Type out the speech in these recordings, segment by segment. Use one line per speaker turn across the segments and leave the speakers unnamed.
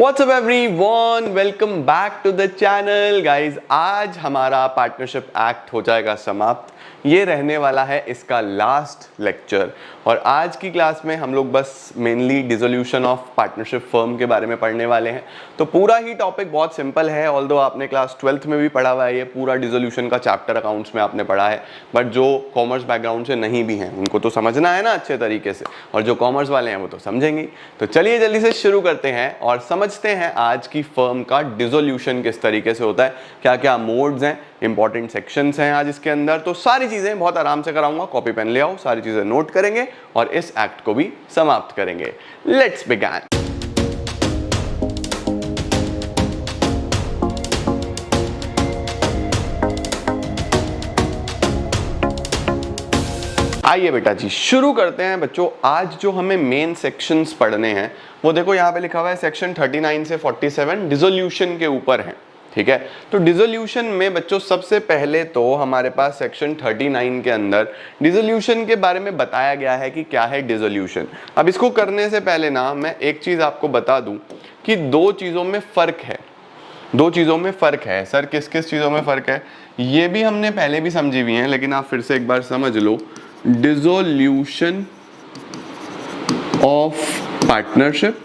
What's up everyone? Welcome back to the channel guys। आज हमारा partnership act हो जाएगा समाप्त। ये रहने वाला है इसका लास्ट लेक्चर और आज की क्लास में हम लोग बस mainly dissolution of partnership firm के बारे में पढ़ने वाले हैं। तो पूरा ही टॉपिक बहुत सिंपल है, ऑल्दो आपने क्लास 12th में भी पढ़ा हुआ है, ये पूरा डिसोल्यूशन का चैप्टर अकाउंट्स में आपने पढ़ा है, बट जो कॉमर्स बैकग्राउंड से नहीं भी हैं उनको तो समझना है ना अच्छे तरीके से, और जो कॉमर्स वाले हैं वो तो समझेंगे। तो चलिए जल्दी से शुरू करते हैं और समझते हैं आज की फर्म का डिसोल्यूशन किस तरीके से होता है, क्या क्या मोड्स हैं, इंपॉर्टेंट सेक्शंस हैं आज इसके अंदर। तो सारी चीजें बहुत आराम से कराऊंगा, कॉपी पेन ले आओ, सारी चीजें नोट करेंगे और इस एक्ट को भी समाप्त करेंगे। Let's begin. आइए बेटा जी शुरू करते हैं बच्चों। आज जो हमें मेन सेक्शंस पढ़ने हैं वो देखो यहाँ पे लिखा हुआ है सेक्शन 39 से 47 डिसोल्यूशन के ऊपर है, ठीक है। तो डिसोल्यूशन में बच्चों सबसे पहले तो हमारे पास सेक्शन 39 के अंदर डिसोल्यूशन के बारे में बताया गया है कि क्या है डिसोल्यूशन। अब इसको करने से पहले ना मैं एक चीज आपको बता दूं कि दो चीजों में फर्क है, दो चीजों में फर्क है। सर किस किस चीजों में फर्क है ये भी हमने पहले भी समझी हुई है, लेकिन आप फिर से एक बार समझ लो। Dissolution of partnership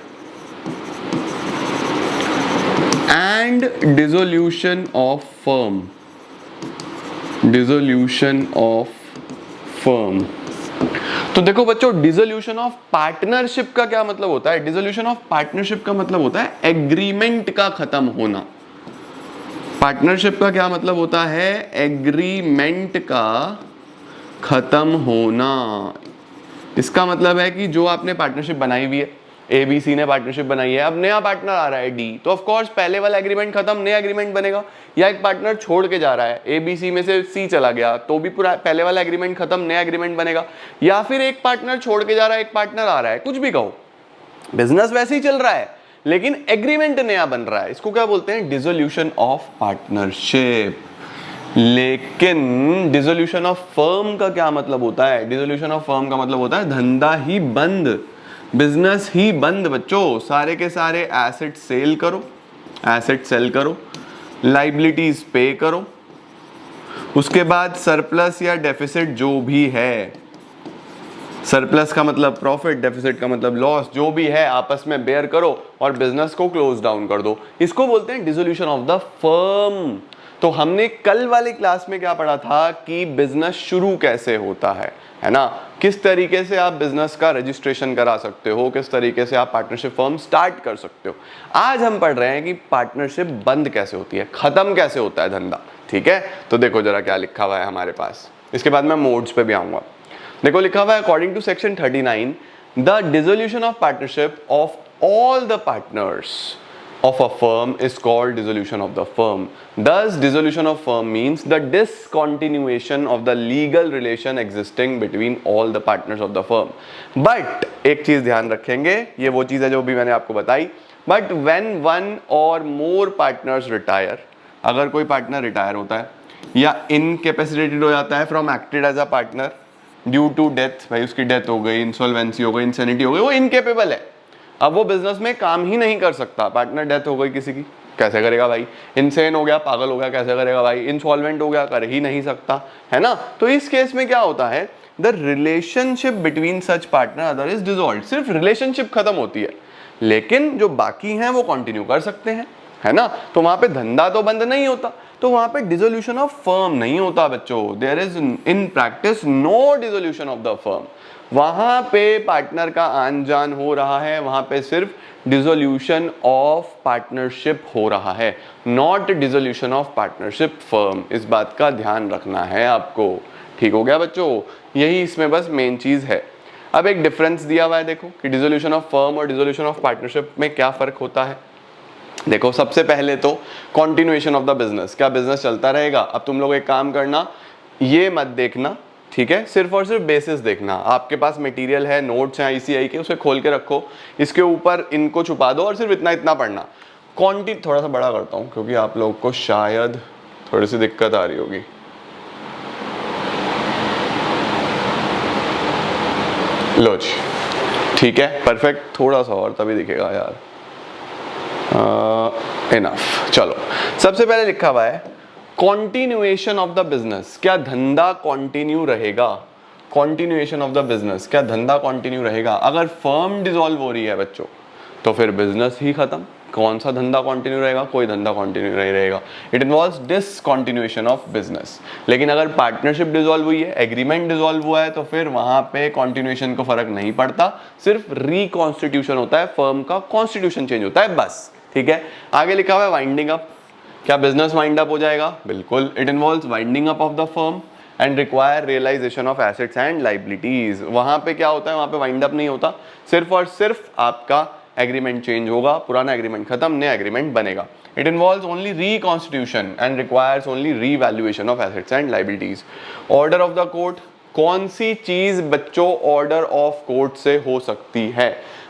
and dissolution of firm, dissolution of firm. तो देखो बच्चों, डिसोल्यूशन ऑफ पार्टनरशिप का क्या मतलब होता है? डिसोल्यूशन ऑफ पार्टनरशिप का मतलब होता है एग्रीमेंट का खत्म होना। पार्टनरशिप का क्या मतलब होता है? एग्रीमेंट का खत्म होना। इसका मतलब है कि जो आपने पार्टनरशिप बनाई हुई है, एबीसी ने पार्टनरशिप बनाई है, अब नया पार्टनर आ रहा है डी, तो ऑफ कोर्स पहले वाला एग्रीमेंट खत्म, नया एग्रीमेंट बनेगा। या एक पार्टनर छोड़ के जा रहा है, एबीसी में से सी चला गया, तो भी पूरा पहले वाला एग्रीमेंट खत्म, नया एग्रीमेंट बनेगा। या फिर एक पार्टनर छोड़ के जा रहा है, एक पार्टनर आ रहा है, कुछ भी कहो, बिजनेस वैसे ही चल रहा है लेकिन एग्रीमेंट नया बन रहा है, इसको क्या बोलते हैं? Dissolution of partnership. लेकिन डिसोल्यूशन ऑफ फर्म का क्या मतलब होता है? डिसोल्यूशन ऑफ फर्म का मतलब होता है धंधा ही बंद, बिजनेस ही बंद बच्चों। सारे के सारे एसेट सेल करो, एसेट सेल करो, लाइबिलिटीज पे करो, उसके बाद सरप्लस या डेफिसिट जो भी है, सरप्लस का मतलब प्रॉफिट, डेफिसिट का मतलब लॉस, जो भी है आपस में बेयर करो और बिजनेस को क्लोज डाउन कर दो। इसको बोलते हैं डिसोल्यूशन ऑफ द फर्म। तो हमने कल वाले क्लास में क्या पढ़ा था कि बिजनेस शुरू कैसे होता है ना, किस तरीके से आप बिजनेस का रजिस्ट्रेशन करा सकते हो, किस तरीके से आप पार्टनरशिप फर्म स्टार्ट कर सकते हो। आज हम पढ़ रहे हैं कि पार्टनरशिप बंद कैसे होती है, खत्म कैसे होता है धंधा, ठीक है। तो देखो जरा क्या लिखा हुआ है हमारे पास, इसके बाद मैं मोड्स पे भी आऊंगा। देखो लिखा हुआ है according to section 39 the dissolution of partnership of all the partners of a firm is called dissolution of the firm. Thus, dissolution of firm means the discontinuation of the legal relation existing between all the partners of the firm. But एक चीज ध्यान रखेंगे, ये वो चीज है जो भी मैंने आपको बताई। But when one or more partners retire, अगर कोई पार्टनर रिटायर होता है या इनकैपेसिटेटेड हो जाता है from acted as a partner due to death, भाई उसकी डेथ हो गई, इंसॉल्वेंसी हो गई, इंसेनिटी हो गई, वो इनकेपेबल है, अब वो बिजनेस में काम ही नहीं कर सकता। पार्टनर डेथ हो गई किसी की, कैसे करेगा भाई? इनसेन हो गया, पागल हो गया, कैसे करेगा भाई? इंसॉल्वेंट हो गया, कर ही नहीं सकता, है ना। तो इस केस में क्या होता है? The relationship between such partner other is dissolved. सिर्फ रिलेशनशिप खत्म होती है लेकिन जो बाकी हैं वो कंटिन्यू कर सकते हैं, है ना। तो वहां पे धंधा तो बंद नहीं होता, तो वहां पे डिसोल्यूशन ऑफ फर्म नहीं होता बच्चों। There is in practice no dissolution of the firm. वहां पे पार्टनर का आन जान हो रहा है, वहां पे सिर्फ डिसोल्यूशन ऑफ पार्टनरशिप हो रहा है, not dissolution of partnership firm. इस बात का ध्यान रखना है आपको, ठीक हो गया बच्चों। यही इसमें बस मेन चीज है। अब एक डिफरेंस दिया हुआ है देखो कि डिसोल्यूशन ऑफ फर्म और डिसोल्यूशन ऑफ पार्टनरशिप में क्या फर्क होता है। देखो सबसे पहले तो कॉन्टिन्यूएशन ऑफ द बिजनेस, क्या बिजनेस चलता रहेगा? अब तुम लोग एक काम करना, ये मत देखना, ठीक है, सिर्फ और सिर्फ बेसिस देखना। आपके पास मटेरियल है, नोट्स हैं आईसीआई के, उसे खोल के रखो, इसके ऊपर इनको छुपा दो और सिर्फ इतना इतना पढ़ना। क्वांटिटी थोड़ा सा बड़ा करता हूँ क्योंकि आप लोगों को शायद थोड़ी सी दिक्कत आ रही होगी। लो जी, ठीक है, परफेक्ट, थोड़ा सा और तभी दिखेगा यार। इनफ। चलो, सबसे पहले लिखा हुआ है कॉन्टिन्यूएशन ऑफ द बिजनेस, क्या धंधा कॉन्टिन्यू रहेगा? कॉन्टिन्यूएशन ऑफ द बिजनेस, क्या धंधा कॉन्टिन्यू रहेगा? अगर फर्म डिसॉल्व हो रही है बच्चों तो फिर बिजनेस ही खत्म। कौन सा धंधा कंटिन्यू रहेगा? कोई धंधा कंटिन्यू नहीं रहेगा। It involves discontinuation of business. लेकिन अगर पार्टनरशिप डिसॉल्व हुई है, एग्रीमेंट डिसॉल्व हुआ है, तो फिर वहां पे कंटिन्यूएशन को फर्क नहीं पड़ता, सिर्फ रिकॉन्स्टिट्यूशन होता है, फर्म का कॉन्स्टिट्यूशन चेंज होता है, बस। ठीक है, आगे लिखा हुआ है वाइंडिंग अप। क्या बिजनेस वाइंड अप हो जाएगा? बिल्कुल। It involves winding up of the firm and require realisation of assets and liabilities. वहां पे क्या होता है? वहां पे वाइंड अप नहीं होता, सिर्फ और सिर्फ आपका एग्रीमेंट चेंज होगा, पुराना एग्रीमेंट खत्म, नया एग्रीमेंट बनेगा। It involves only reconstitution and requires only revaluation of assets and liabilities. Order of the court, कौन सी चीज बच्चों ऑर्डर ऑफ कोर्ट से हो सकती है?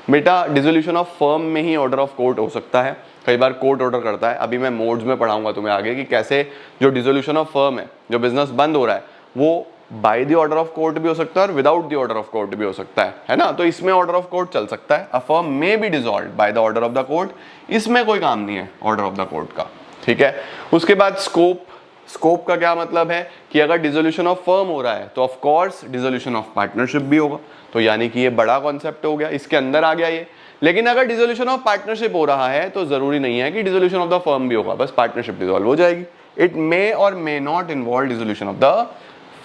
बेटा डिसोल्यूशन ऑफ फर्म में ही ऑर्डर ऑफ कोर्ट हो सकता है, कई बार कोर्ट ऑर्डर करता है। अभी मैं मोड्स में पढ़ाऊंगा तुम्हें आगे कि कैसे जो डिसोल्यूशन ऑफ फर्म है, जो बिजनेस बंद हो रहा है, वो by the order of court भी हो सकता है और without the order of court भी हो सकता है ना? तो इसमें ऑर्डर ऑफ कोर्ट चल सकता है। A firm may be dissolved by the order of the court, इसमें कोई काम नहीं है ऑर्डर ऑफ द कोर्ट का। ठीक है, उसके बाद स्कोप। स्कोप का क्या मतलब है कि अगर डिसोल्यूशन ऑफ फर्म हो रहा है तो of course dissolution of partnership भी होगा, तो यानी कि ये बड़ा कॉन्सेप्ट हो गया, इसके अंदर आ गया ये। लेकिन अगर डिसोल्यूशन ऑफ पार्टनरशिप हो रहा है तो जरूरी नहीं है कि डिसोल्यूशन ऑफ द फर्म भी होगा, बस पार्टनरशिप डिसॉल्व हो जाएगी। It may or may not involve dissolution of the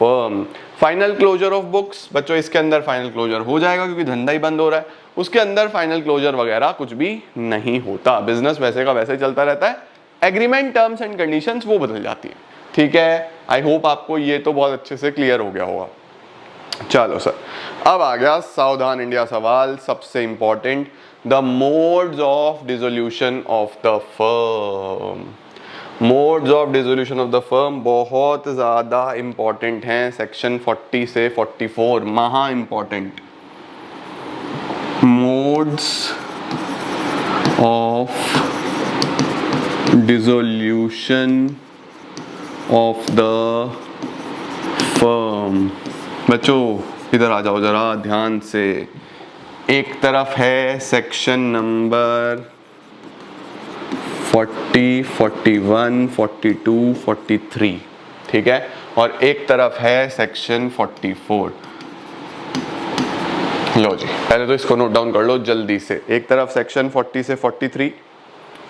firm. Final closure of books, बच्चों इसके अंदर फाइनल क्लोजर हो जाएगा क्योंकि धंधा ही बंद हो रहा है, उसके अंदर फाइनल क्लोजर वगैरह कुछ भी नहीं होता, बिजनेस वैसे का वैसे ही चलता रहता है। एग्रीमेंट टर्म्स एंड कंडीशंस वो बदल जाती है। ठीक है, आई होप आपको ये तो बहुत अच्छे से क्लियर हो गया होगा। चलो सर, अब आ गया सावधान इंडिया सवाल, सबसे important, the modes of dissolution of the firm. Modes of dissolution of the firm बहुत ज़्यादा इंपॉर्टेंट हैं, सेक्शन 40 से 44 महा important. Modes of dissolution of the firm. बच्चों इधर आ जाओ जरा ध्यान से। एक तरफ है सेक्शन नंबर 40, 41, 42, 43, ठीक है, और एक तरफ है सेक्शन 44। लो जी, पहले तो इसको नोट डाउन कर लो जल्दी से। एक तरफ सेक्शन 40 से 43,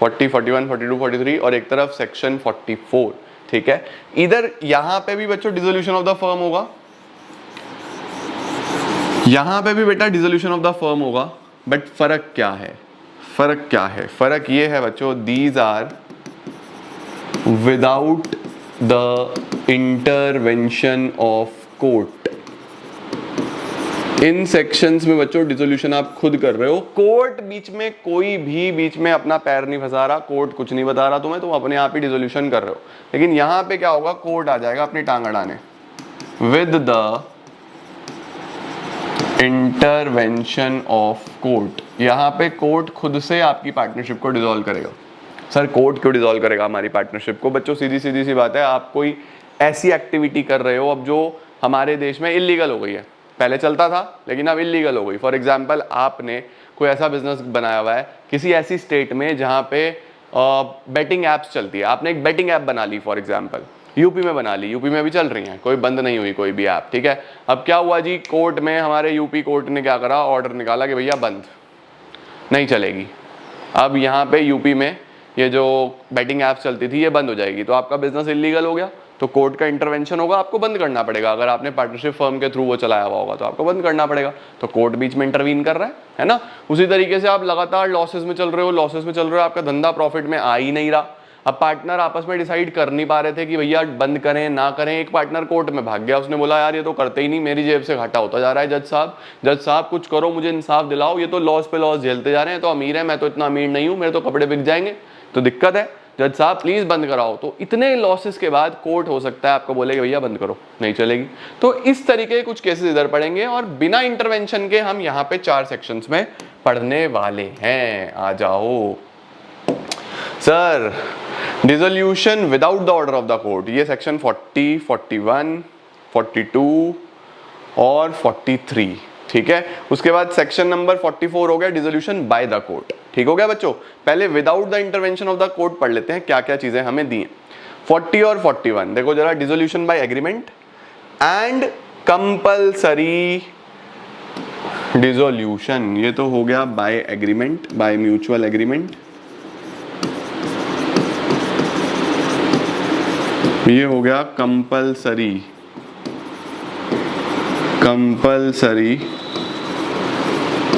40, 41, 42, 43 और एक तरफ सेक्शन 44। ठीक है, इधर यहां पे भी बच्चों डिसोल्यूशन ऑफ द फर्म होगा, यहां पे भी बेटा डिसोल्यूशन ऑफ द फर्म होगा, बट फर्क क्या है? फर्क क्या है? फर्क ये है बच्चों, these are without the intervention of court. इन सेक्शंस में बच्चों डिसोल्यूशन आप खुद कर रहे हो, कोर्ट बीच में कोई भी बीच में अपना पैर नहीं फंसा रहा, कोर्ट कुछ नहीं बता रहा तुम्हें, तुम अपने आप ही डिसोल्यूशन कर रहे हो। लेकिन यहां पे क्या होगा, कोर्ट आ जाएगा अपनी टांग अड़ाने, with the intervention of court. यहां पे कोर्ट खुद से आपकी पार्टनरशिप को डिसॉल्व करेगा। सर कोर्ट क्यों डिसॉल्व करेगा हमारी पार्टनरशिप को? बच्चों सीधी सीधी सी बात है, आप कोई ऐसी एक्टिविटी कर रहे हो अब जो हमारे देश में इलीगल हो गई है, पहले चलता था लेकिन अब इलीगल हो गई। फॉर एग्जाम्पल, आपने कोई ऐसा बिजनेस बनाया हुआ है किसी ऐसी स्टेट में जहां पे बेटिंग एप्स चलती है, आपने एक बेटिंग ऐप बना ली, फॉर एग्जाम्पल यूपी में बना ली, यूपी में भी चल रही हैं, कोई बंद नहीं हुई कोई भी ऐप। ठीक है, अब क्या हुआ जी, कोर्ट में हमारे यूपी कोर्ट ने क्या करा, ऑर्डर निकाला कि भैया बंद नहीं चलेगी। अब यहाँ पे यूपी में ये जो बेटिंग ऐप्स चलती थी ये बंद हो जाएगी, तो आपका बिजनेस इलीगल हो गया, तो कोर्ट का इंटरवेंशन होगा, आपको बंद करना पड़ेगा। अगर आपने पार्टनरशिप फर्म के थ्रू वो चलाया हुआ होगा तो आपको बंद करना पड़ेगा, तो कोर्ट बीच में इंटरवीन कर रहा है ना। उसी तरीके से आप लगातार लॉसेस में चल रहे हो, लॉसेस में चल रहे हो, आपका धंधा प्रॉफिट में आ ही नहीं रहा। अब पार्टनर आपस में डिसाइड कर नहीं पा रहे थे कि भैया बंद करें ना करें। एक पार्टनर कोर्ट में भाग गया, उसने बोला यार ये तो करते ही नहीं, मेरी जेब से घाटा होता जा रहा है, जज साहब कुछ करो, मुझे इंसाफ दिलाओ, ये तो लॉस पे लॉस झेलते जा रहे हैं, तो अमीर है, मैं तो इतना अमीर नहीं हूं, मेरे तो कपड़े बिक जाएंगे, तो दिक्कत है, जज साहब प्लीज बंद कराओ। तो इतने लॉसेस के बाद कोर्ट हो सकता है आपको बोले कि भैया बंद करो, नहीं चलेगी। तो इस तरीके के कुछ केसेस इधर पढ़ेंगे और बिना इंटरवेंशन के हम यहाँ पे 4 सेक्शंस में पढ़ने वाले हैं। आ जाओ sir, dissolution without the order of the court, ये सेक्शन 40, 41, 42 और 43। ठीक है। उसके बाद सेक्शन नंबर 44 हो गया डिसोल्यूशन बाय द कोर्ट। ठीक हो गया बच्चों। पहले without the intervention of the court पढ़ लेते हैं क्या क्या चीजें हमें दी हैं। 40 और 41 देखो जरा, dissolution by agreement and compulsory dissolution, ये तो हो गया by agreement, by mutual agreement, ये हो गया कंपल्सरी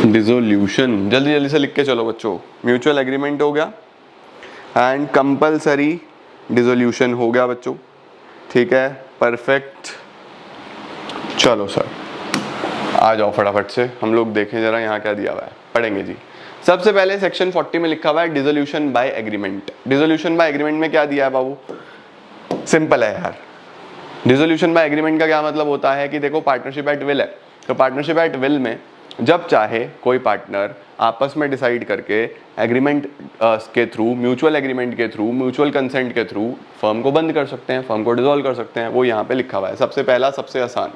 डिसोल्यूशन। जल्दी जल्दी से लिख के चलो बच्चों। म्यूचुअल एग्रीमेंट हो गया एंड कंपल्सरी डिसोल्यूशन हो गया बच्चों। ठीक है, परफेक्ट। चलो सर आ जाओ फटाफट से, हम लोग देखें जरा यहाँ क्या दिया हुआ है, पढ़ेंगे जी। सबसे पहले सेक्शन 40 में लिखा हुआ है dissolution by agreement. Dissolution by agreement में क्या दिया है बाबू, सिंपल है यार। डिसोल्यूशन बाय एग्रीमेंट का क्या मतलब होता है कि देखो पार्टनरशिप एट विल है, तो पार्टनरशिप एट विल में जब चाहे कोई पार्टनर आपस में डिसाइड करके एग्रीमेंट के थ्रू, म्यूचुअल एग्रीमेंट के थ्रू, म्यूचुअल कंसेंट के थ्रू फर्म को बंद कर सकते हैं, फर्म को डिसॉल्व कर सकते हैं। वो यहाँ पे लिखा हुआ है। सबसे पहला सबसे आसान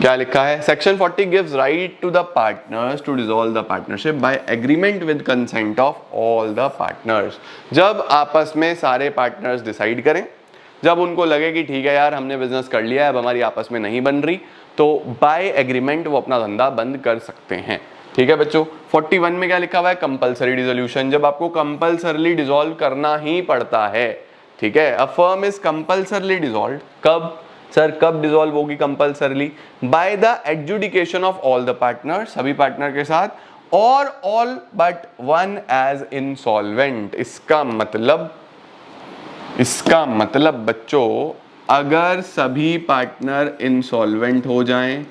क्या लिखा है, section 40 gives right to the partners to dissolve the partnership by agreement with consent of all the partners. जब आपस में सारे पार्टनर्स डिसाइड करें, जब उनको लगे कि ठीक है यार हमने बिजनेस कर लिया है, अब हमारी आपस में नहीं बन रही, तो बाय एग्रीमेंट वो अपना धंधा बंद कर सकते हैं। ठीक है बच्चों। 41 में क्या लिखा हुआ है, कंपल्सरी डिसोल्यूशन, जब आपको कंपल्सरली डिसॉल्व करना ही पड़ता है। ठीक है, a firm is compulsorily dissolved, कब सर, कब डिसॉल्व होगी compulsorily, by the adjudication of all the partner, सभी पार्टनर के साथ, और all but one as insolvent. इसका मतलब बच्चों, अगर सभी पार्टनर इंसॉल्वेंट हो जाएं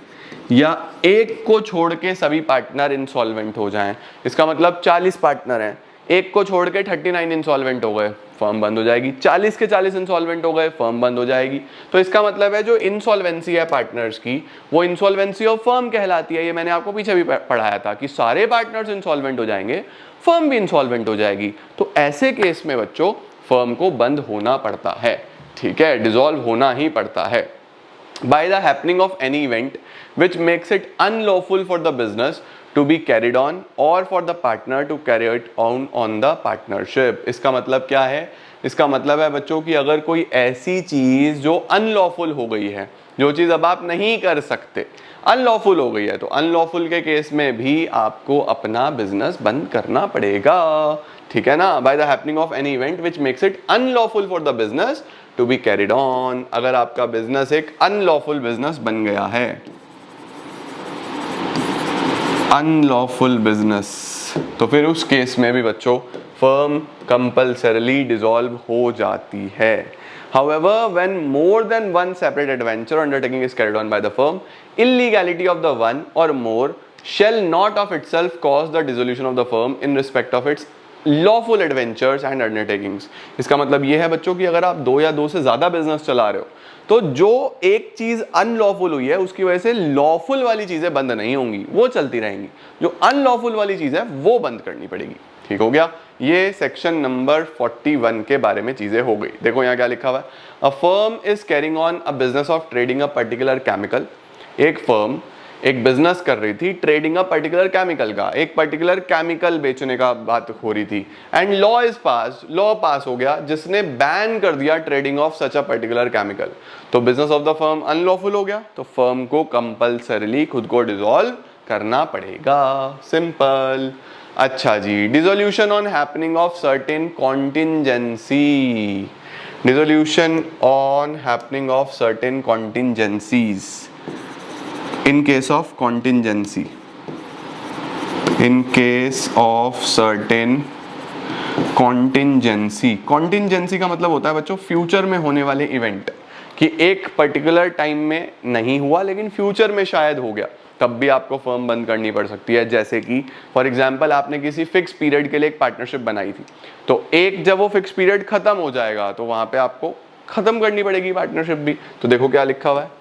या एक को छोड़ के सभी पार्टनर इंसॉल्वेंट हो जाएं, इसका मतलब 40 पार्टनर हैं, एक को छोड़ के 39 इंसॉल्वेंट हो गए, फर्म बंद हो जाएगी। 40 के 40 इंसॉल्वेंट हो गए, फर्म बंद हो जाएगी। तो इसका मतलब है जो इंसॉल्वेंसी है पार्टनर्स की, वो इंसॉल्वेंसी ऑफ फर्म कहलाती है। ये मैंने आपको पीछे भी पढ़ाया था कि सारे पार्टनर्स इंसॉल्वेंट हो जाएंगे, फर्म भी इंसॉल्वेंट हो जाएगी। तो ऐसे केस में बच्चों फर्म को बंद होना पड़ता है। ठीक है, डिसॉल्व होना ही पड़ता है। Bye the happening of any event which makes it unlawful for the business to be carried on or for the partner to carry it on the partnership। इसका मतलब क्या है, इसका मतलब है बच्चों कि अगर कोई ऐसी चीज जो अनलॉफुल हो गई है, जो चीज अब आप नहीं कर सकते, अनलॉफुल हो गई है, तो अनलॉफुल के केस में भी आपको अपना बिजनेस बंद करना पड़ेगा। ठीक है ना, by the happening of any event which makes it unlawful for the business to be carried on. अगर आपका बिजनेस एक अनलॉफुल बिजनेस बन गया है, अनलॉफुल बिजनेस, तो फिर उस केस में भी बच्चों फर्म कंपल्सरली डिसॉल्व हो जाती है। However, when more than one separate adventure undertaking is carried on by the firm, illegality of the one or more shall not of itself cause the dissolution of the firm in respect of its lawful adventures and undertakings। इसका मतलब ये है बच्चों कि अगर आप दो या दो से ज्यादा बिजनेस चला रहे हो, तो जो एक चीज अनलॉफुल हुई है उसकी वजह से लॉफुल वाली चीजें बंद नहीं होंगी, वो चलती रहेंगी। जो अनलॉफुल वाली चीज है वो बंद करनी पड़ेगी। ठीक हो गया। ये सेक्शन नंबर 41 के बारे में चीजें हो गई। देखो यहाँ क्या लिखा हुआ है, a firm is carrying on a business of trading a particular chemical. एक फर्म एक बिजनेस कर रही थी ट्रेडिंग अ पर्टिकुलर केमिकल का, एक पर्टिकुलर केमिकल बेचने का बात हो रही थी, and law is pass, law pass हो गया जिसने बैन कर दिया trading of such a particular chemical. तो business of the firm unlawful हो गया, तो फर्म को कंपल्सरीली खुद को डिसॉल्व करना पड़ेगा। सिंपल। अच्छा जी, dissolution on happening of certain contingency. Dissolution on happening of certain contingencies. In case of contingency, in case of certain contingency, contingency का मतलब होता है बच्चों फ्यूचर में होने वाले इवेंट, कि एक पर्टिकुलर टाइम में नहीं हुआ लेकिन फ्यूचर में शायद हो गया, तब भी आपको फर्म बंद करनी पड़ सकती है। जैसे कि फॉर एग्जांपल आपने किसी फिक्स पीरियड के लिए एक पार्टनरशिप बनाई थी, तो एक जब वो फिक्स पीरियड खत्म हो जाएगा तो वहां पे आपको खत्म करनी पड़ेगी पार्टनरशिप भी। तो देखो क्या लिखा हुआ है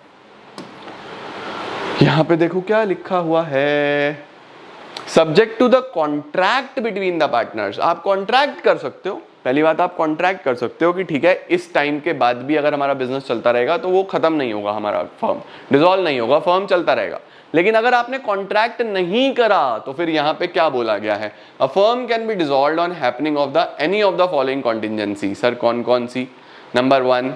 यहाँ पे, देखो क्या लिखा हुआ है, subject to the contract between the partners. आप कॉन्ट्रैक्ट कर सकते हो, पहली बात आप कॉन्ट्रैक्ट कर सकते हो कि ठीक है इस टाइम के बाद भी अगर हमारा बिजनेस चलता रहेगा तो वो खत्म नहीं होगा, हमारा फर्म डिसॉल्व नहीं होगा, फर्म चलता रहेगा। लेकिन अगर आपने कॉन्ट्रैक्ट नहीं करा तो फिर यहां पे क्या बोला गया है, a firm can be dissolved on happening of the any of the following contingency. Sir कौन कौन सी? Number 1,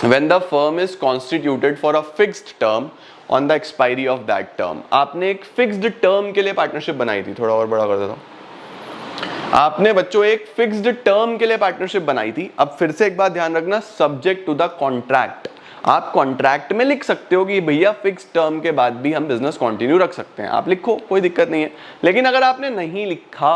when the firm is constituted for a fixed term on the expiry of that term। आपने एक fixed term के लिए partnership बनाई थी, थोड़ा और बड़ा कर देता हूं। आपने बच्चों एक फिक्स्ड टर्म के लिए पार्टनरशिप बनाई थी। अब फिर से एक बात ध्यान रखना, सब्जेक्ट टू द कॉन्ट्रैक्ट। आप कॉन्ट्रैक्ट में लिख सकते हो कि भैया फिक्स टर्म के बाद भी हम बिजनेस कंटिन्यू रख सकते हैं, आप लिखो, कोई दिक्कत नहीं है। लेकिन अगर आपने नहीं लिखा,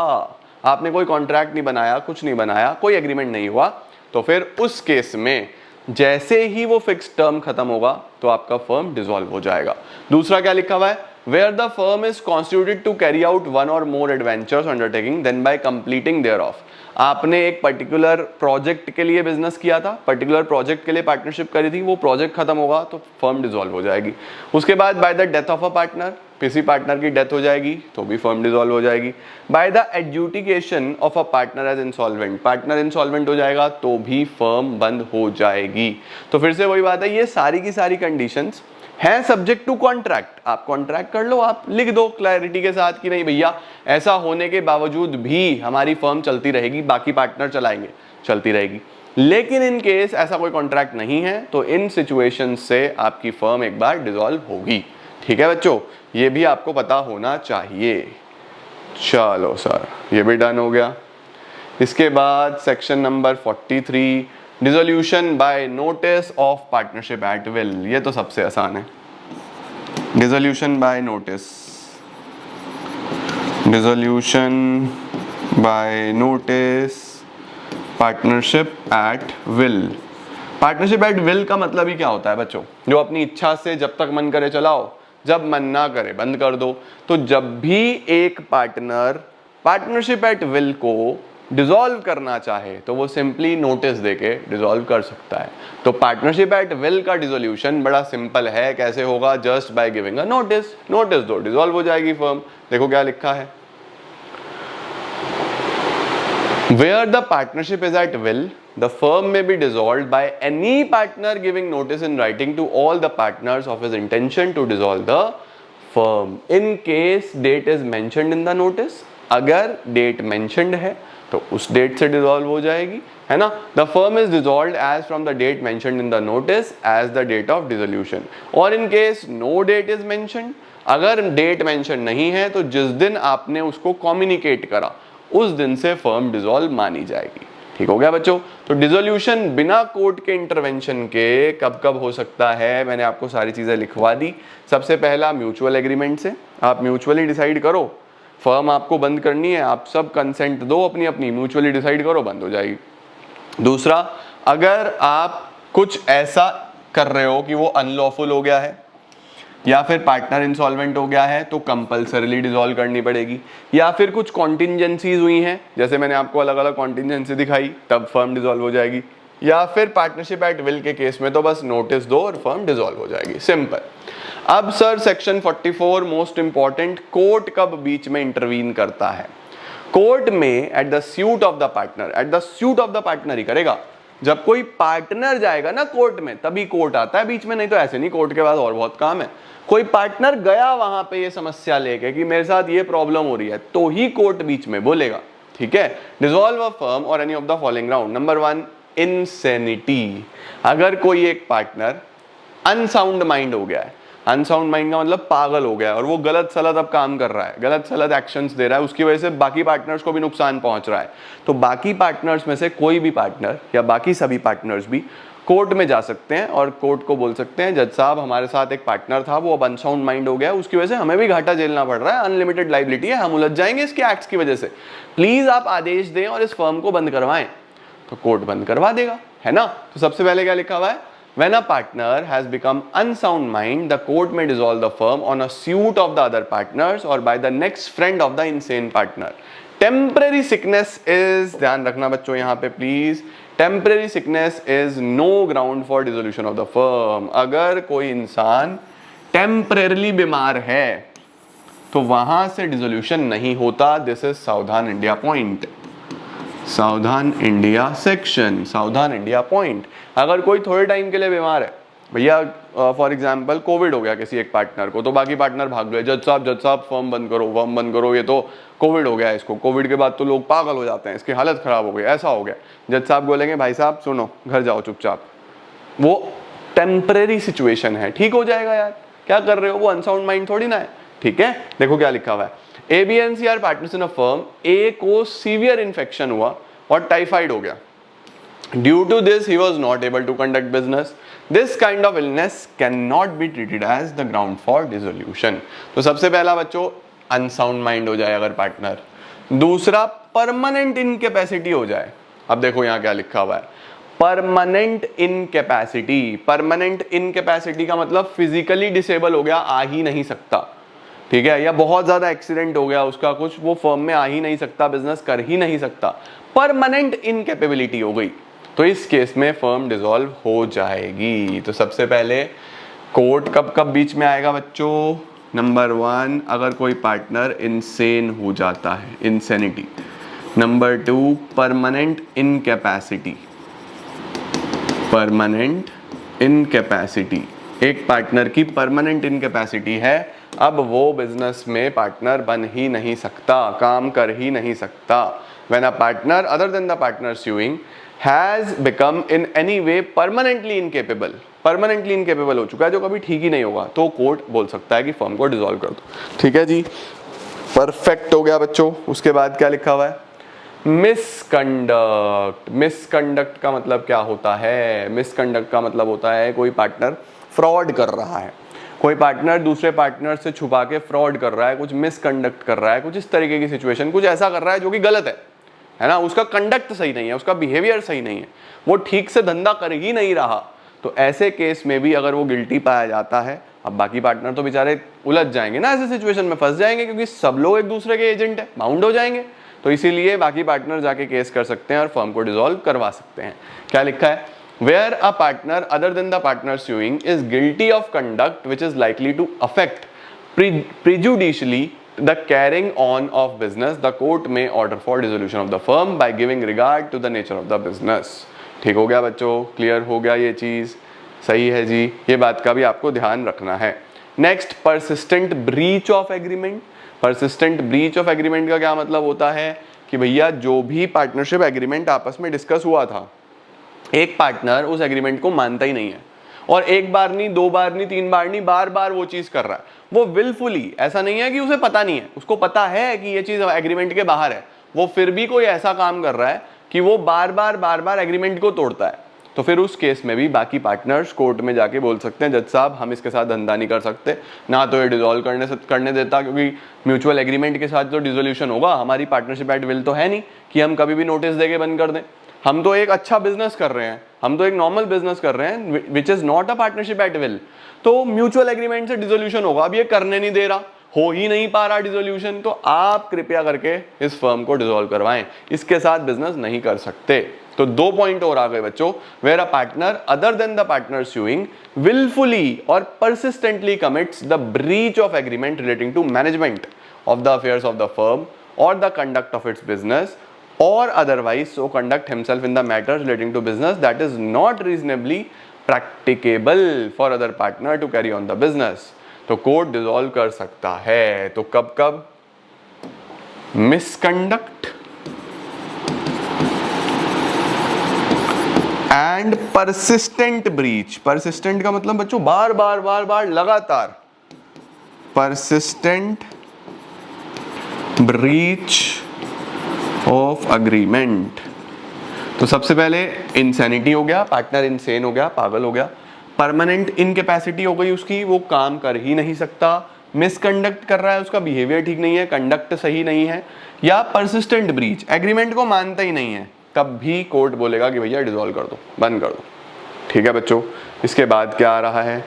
आपने कोई कॉन्ट्रैक्ट नहीं बनाया, कुछ नहीं बनाया, कोई एग्रीमेंट नहीं हुआ, तो फिर उस केस में जैसे ही वो फिक्स टर्म खत्म होगा तो आपका फर्म डिसॉल्व हो जाएगा। दूसरा क्या लिखा हुआ है, where the firm is constituted to carry out one or more adventures undertaking then by completing thereof. आपने एक पर्टिकुलर प्रोजेक्ट के लिए बिजनेस किया था, पर्टिकुलर प्रोजेक्ट के लिए पार्टनरशिप करी थी, वो प्रोजेक्ट खत्म होगा तो फर्म डिसॉल्व हो जाएगी। उसके बाद by the death of a partner, किसी पार्टनर की डेथ हो जाएगी तो भी फर्म डिसॉल्व हो जाएगी। By the adjudication of a partner as insolvent, partner insolvent हो जाएगा तो भी फर्म बंद हो जाएगी। तो फिर से वही बात है, ये सारी की सारी कंडीशंस हैं सब्जेक्ट टू कॉन्ट्रैक्ट। आप कॉन्ट्रैक्ट कर लो, आप लिख दो क्लैरिटी के साथ कि नहीं भैया ऐसा होने के बावजूद भी हमारी फर्म चलती रहेगी, बाकी पार्टनर चलाएंगे, चलती रहेगी। लेकिन इन केस ऐसा कोई कॉन्ट्रैक्ट नहीं है तो इन सिचुएशन से आपकी फर्म एक बार डिसॉल्व होगी। ठीक है बच्चों, ये भी आपको पता होना चाहिए। चलो सर, ये भी डन हो गया। इसके बाद section number 43, dissolution by notice of partnership at will. ये तो सबसे आसान है, dissolution by notice, dissolution by notice partnership at will. Partnership at will का मतलब ही क्या होता है बच्चों, जो अपनी इच्छा से जब तक मन करे चलाओ, जब मन ना करे बंद कर दो। तो जब भी एक पार्टनर पार्टनरशिप एट विल को डिसॉल्व करना चाहे तो वो सिंपली नोटिस देके डिसॉल्व कर सकता है। तो पार्टनरशिप एट विल का डिसोल्यूशन बड़ा सिंपल है, कैसे होगा, just by giving a notice. Notice दो, डिसॉल्व हो जाएगी फर्म। देखो क्या लिखा है, where the partnership is at will, the firm may be dissolved by any partner giving notice in writing to all the partners of his intention to dissolve the firm in case date is mentioned in the notice। अगर date mentioned है तो उस date से dissolve हो जाएगी, है ना। The firm is dissolved as from the date mentioned in the notice as the date of dissolution. और in case no date is mentioned, अगर डेट मेंशन नहीं है तो जिस दिन आपने उसको कम्युनिकेट करा उस दिन से फर्म डिसॉल्व मानी जाएगी। ठीक हो गया बच्चों। तो डिसोल्यूशन बिना कोर्ट के इंटरवेंशन के कब कब हो सकता है, मैंने आपको सारी चीजें लिखवा दी। सबसे पहला म्यूचुअल एग्रीमेंट से, आप म्यूचुअली डिसाइड करो फर्म आपको बंद करनी है, आप सब कंसेंट दो अपनी अपनी, म्यूचुअली डिसाइड करो, बंद हो जाएगी। दूसरा, अगर आप कुछ ऐसा कर रहे हो कि वो अनलॉफुल हो गया है या फिर पार्टनर इंसॉल्वेंट हो गया है तो कंपल्सरीली डिसॉल्व करनी पड़ेगी। या फिर कुछ कॉन्टिजेंसीज हुई हैं, जैसे मैंने आपको अलग अलग कॉन्टिजेंसी दिखाई, तब फर्म डिसॉल्व हो जाएगी। या फिर पार्टनरशिप एट विल के केस में तो बस नोटिस दो और फर्म डिसॉल्व हो जाएगी, सिंपल। अब sir section 44 most important, court कब बीच में इंटरवीन करता है। कोर्ट में at the suit of the partner, at the suit of the partner ही करेगा। जब कोई पार्टनर जाएगा ना कोर्ट में तभी कोर्ट आता है बीच में, नहीं तो ऐसे नहीं, कोर्ट के बाद और बहुत काम है। कोई पार्टनर गया वहां पे ये समस्या लेके कि मेरे साथ ये प्रॉब्लम हो रही है, तो ही कोर्ट बीच में बोलेगा। ठीक है, डिसॉल्व अ फर्म और any of the following ground. Number 1, insanity. अगर कोई एक पार्टनर अनसाउंड माइंड हो गया है, अनसाउंड माइंड का मतलब पागल हो गया है और वो गलत सलत अब काम कर रहा है, गलत सलत एक्शंस दे रहा है, उसकी वजह से बाकी पार्टनर्स को भी नुकसान पहुंच रहा है, तो बाकी पार्टनर्स में से कोई भी पार्टनर या बाकी सभी पार्टनर्स भी कोर्ट में जा सकते हैं और कोर्ट को बोल सकते हैं जज साहब हमारे साथ एक पार्टनर था, वो अब अनसाउंड माइंड हो गया, उसकी वजह से हमें भी घाटा झेलना पड़ रहा है, अनलिमिटेड लायबिलिटी है, हम उलझ जाएंगे इसके एक्ट्स की वजह से, प्लीज आप आदेश दें और इस फर्म को बंद करवाएं। तो कोर्ट बंद करवा देगा, है ना। तो सबसे पहले क्या लिखा हुआ है, when a partner has become unsound mind, the court may dissolve the firm on a suit of the other partners or by the next friend of the insane partner. Temporary sickness is, ध्यान रखना बच्चों यहाँ पे please, temporary sickness is no ground for dissolution of the firm। अगर कोई इंसान temporarily बीमार है तो वहां से डिसोल्यूशन नहीं होता। दिस इज सावधान इंडिया पॉइंट, सावधान इंडिया सेक्शन, सावधान इंडिया पॉइंट। अगर कोई थोड़े टाइम के लिए बीमार है, भैया फॉर एग्जांपल कोविड हो गया किसी एक पार्टनर को, तो बाकी पार्टनर भाग गए, जज साहब फर्म बंद करो, ये तो कोविड हो गया, इसको कोविड के बाद तो लोग पागल हो जाते हैं, इसकी हालत खराब हो गई, ऐसा हो गया। जज साहब बोलेंगे भाई साहब सुनो, घर जाओ चुपचाप, वो टेम्परेरी सिचुएशन है, ठीक हो जाएगा यार, क्या कर रहे हो, वो अनसाउंड माइंड थोड़ी ना है। ठीक है, देखो क्या लिखा हुआ है, A B and C are partners in a firm, A को सीवियर इन्फेक्शन हुआ और टाइफाइड हो गया। Due to this, he was not able to conduct business. This kind of illness cannot be treated as the ground for dissolution. तो सबसे पहला बच्चों unsound mind हो जाए अगर पार्टनर, दूसरा परमानेंट इनकैपेसिटी हो जाए। अब देखो यहाँ क्या लिखा हुआ है, परमानेंट इनकैपेसिटी। परमानेंट इनकैपेसिटी का मतलब फिजिकली डिसेबल हो गया, आ ही नहीं सकता, ठीक है, या बहुत ज्यादा एक्सीडेंट हो गया उसका कुछ, वो फर्म में आ ही नहीं सकता, बिजनेस कर ही नहीं सकता, परमानेंट इनकैपेबिलिटी हो गई, तो इस केस में फर्म डिसॉल्व हो जाएगी। तो सबसे पहले कोर्ट कब कब बीच में आएगा बच्चों, नंबर 1 अगर कोई पार्टनर इनसेन हो जाता है, insanity. Number 2 permanent incapacity, permanent incapacity, एक पार्टनर की परमानेंट इनकैपेसिटी है, अब वो बिजनेस में पार्टनर बन ही नहीं सकता, काम कर ही नहीं सकता। When a partner other than the partner suing has become in any way permanently incapable, permanently incapable हो चुका है, जो कभी ठीक ही नहीं होगा, तो कोर्ट बोल सकता है कि फर्म को डिसॉल्व कर दो। ठीक है जी, परफेक्ट हो गया बच्चों। उसके बाद क्या लिखा हुआ है, मिसकंडक्ट। मिसकंडक्ट का मतलब क्या होता है, मिसकंडक्ट का मतलब होता है कोई पार्टनर फ्रॉड कर रहा है, कोई पार्टनर दूसरे पार्टनर से छुपा के फ्रॉड कर रहा है, कुछ मिसकंडक्ट कर रहा है, कुछ इस तरीके की सिचुएशन, कुछ ऐसा कर रहा है जो कि गलत है ना, उसका कंडक्ट सही नहीं है, उसका बिहेवियर सही नहीं है, वो ठीक से धंधा कर ही नहीं रहा, तो ऐसे केस में भी अगर वो गिल्टी पाया जाता है, अब बाकी पार्टनर तो बेचारे उलझ जाएंगे ना, ऐसे सिचुएशन में फंस जाएंगे, क्योंकि सब लोग एक दूसरे के एजेंट है, बाउंड हो जाएंगे, तो इसीलिए बाकी पार्टनर जाके केस कर सकते हैं और फर्म को डिसॉल्व करवा सकते हैं। क्या लिखा है, where a partner other than the partner suing is guilty of conduct which is likely to affect prejudicially the carrying on of business, the court may order for dissolution of the firm by giving regard to the nature of the business। ठीक हो गया बच्चों, clear हो गया ये चीज, सही है जी, ये बात का भी आपको ध्यान रखना है। Next, persistent breach of agreement. Persistent breach of agreement का क्या मतलब होता है कि भैया जो भी पार्टनरशिप एग्रीमेंट आपस में डिस्कस हुआ था, एक पार्टनर उस एग्रीमेंट को मानता ही नहीं है, और एक बार नहीं, 2 बार नहीं, 3 बार नहीं, बार बार वो चीज कर रहा है, वो विलफुली, ऐसा नहीं है कि उसे पता नहीं है, उसको पता है कि ये चीज एग्रीमेंट के बाहर है, वो फिर भी कोई ऐसा काम कर रहा है कि वो बार बार एग्रीमेंट को तोड़ता है, तो फिर उस केस में भी बाकी पार्टनर्स कोर्ट में जाके बोल सकते हैं, जज साहब हम इसके साथ धंधा नहीं कर सकते, ना तो ये डिसॉल्व करने देता, क्योंकि म्यूचुअल एग्रीमेंट के साथ तो डिसोल्यूशन होगा, हमारी पार्टनरशिप एट विल तो है नहीं कि हम कभी भी नोटिस देके बंद कर दें, हम तो एक अच्छा बिजनेस कर रहे हैं, हम तो एक नॉर्मल बिजनेस कर रहे हैं which is not a partnership at will, तो म्यूचुअल एग्रीमेंट से डिसोल्यूशन होगा, अब ये करने नहीं दे रहा, हो ही नहीं पा रहा डिसोल्यूशन, तो आप कृपया करके इस फर्म को डिसॉल्व करवाएं, इसके साथ बिजनेस नहीं कर सकते। तो 2 पॉइंट और आ गए बच्चों, where a partner other than the partner suing willfully और persistently commits the breach of agreement relating to management of the affairs of the firm or the conduct of its business, or otherwise so conduct himself in the matters relating to business that is not reasonably practicable for other partner to carry on the business, तो court dissolve कर सकता है। तो कब कब, misconduct and persistent breach. Persistent का मतलब बच्चों बार बार लगातार, परसिस्टेंट ब्रीच ऑफ अग्रीमेंट। तो सबसे पहले इंसैनिटी हो गया, पार्टनर इंसेन हो गया, पागल हो गया, परमानेंट इनकैपेसिटी हो गई उसकी, वो काम कर ही नहीं सकता, मिसकंडक्ट कर रहा है, उसका बिहेवियर ठीक नहीं है, कंडक्ट सही नहीं है, या परसिस्टेंट ब्रीच, एग्रीमेंट को मानता ही नहीं है, तब भी कोर्ट बोलेगा कि भैया डिसॉल्व कर दो, बंद कर दो। ठीक है बच्चों, इसके बाद क्या आ रहा है,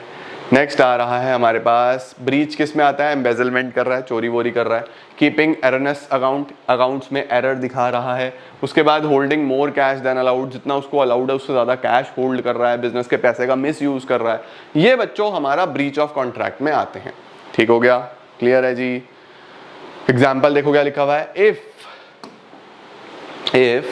नेक्स्ट आ रहा है हमारे पास, ब्रीच किस में आता है, एम्बेजलमेंट कर रहा है, चोरी वोरी कर रहा है, कीपिंग एरनेस अकाउंट, अकाउंट्स में एरर दिखा रहा है, उसके बाद holding more cash than allowed, जितना उसको अलाउड है उससे ज्यादा कैश होल्ड कर रहा है, बिजनेस के पैसे का मिस यूज कर रहा है, ये बच्चों हमारा ब्रीच ऑफ कॉन्ट्रैक्ट में आते हैं। ठीक हो गया, क्लियर है जी। एग्जाम्पल देखो क्या लिखा हुआ है, if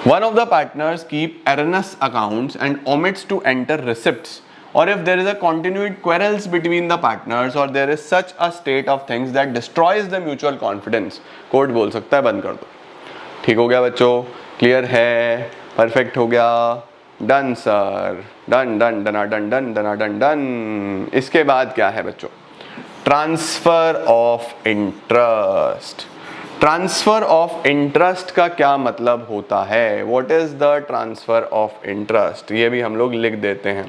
one of the partners keep erroneous accounts and omits to enter receipts or if there is a continued quarrels between the partners or there is such a state of things that destroys the mutual confidence, court बोल सकता है बंद कर दो। ठीक हो गया बच्चों, क्लियर है, परफेक्ट हो गया, डन सर, डन डन डना डन डन डना डन डन। इसके बाद क्या है बच्चों, transfer of interest. Transfer of interest का क्या मतलब होता है, what is the transfer of interest, ये भी हम लोग लिख देते हैं,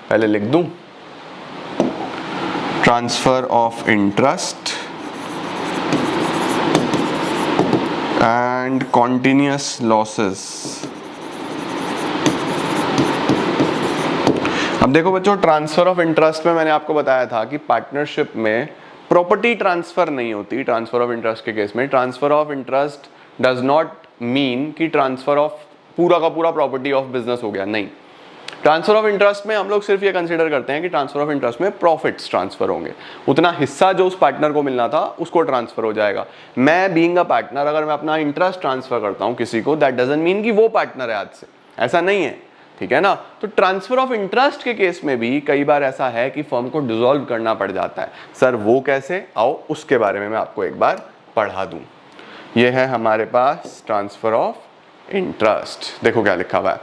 पहले लिख दूं, transfer of interest and continuous losses. अब देखो बच्चों, ट्रांसफर ऑफ इंटरेस्ट में मैंने आपको बताया था कि पार्टनरशिप में प्रॉपर्टी ट्रांसफर नहीं होती। ट्रांसफर ऑफ इंटरेस्ट के केस में transfer of interest does not mean कि ट्रांसफर ऑफ पूरा का पूरा प्रॉपर्टी ऑफ बिजनेस हो गया, नहीं। ट्रांसफर ऑफ इंटरेस्ट में हम लोग सिर्फ ये कंसीडर करते हैं कि ट्रांसफर ऑफ इंटरेस्ट में प्रॉफिट्स ट्रांसफर होंगे, उतना हिस्सा जो उस पार्टनर को मिलना था उसको ट्रांसफर हो जाएगा। मैं बीइंग अ पार्टनर अगर मैं अपना इंटरेस्ट ट्रांसफर करता हूं किसी को, दैट डजंट मीन कि वो पार्टनर है आज से, ऐसा नहीं है, ठीक है ना। तो ट्रांसफर ऑफ इंटरेस्ट के केस में भी कई बार ऐसा है कि फर्म को डिसॉल्व करना पड़ जाता है। सर वो कैसे, आओ उसके बारे में मैं आपको एक बार पढ़ा दूं। ये है हमारे पास ट्रांसफर ऑफ इंटरेस्ट। देखो क्या लिखा हुआ है,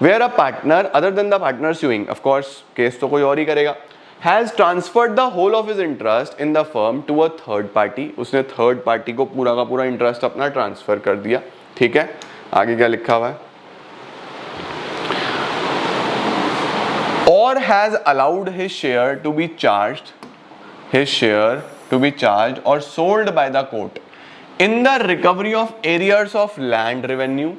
where a partner other than the partner suing, of course case तो कोई और ही करेगा, has transferred the whole of his interest in the firm to a third party, उसने थर्ड पार्टी को पूरा का पूरा इंटरेस्ट अपना ट्रांसफर कर दिया, ठीक है। आगे क्या लिखा हुआ है, or has allowed his share to be charged or sold by the court in the recovery of arrears of land revenue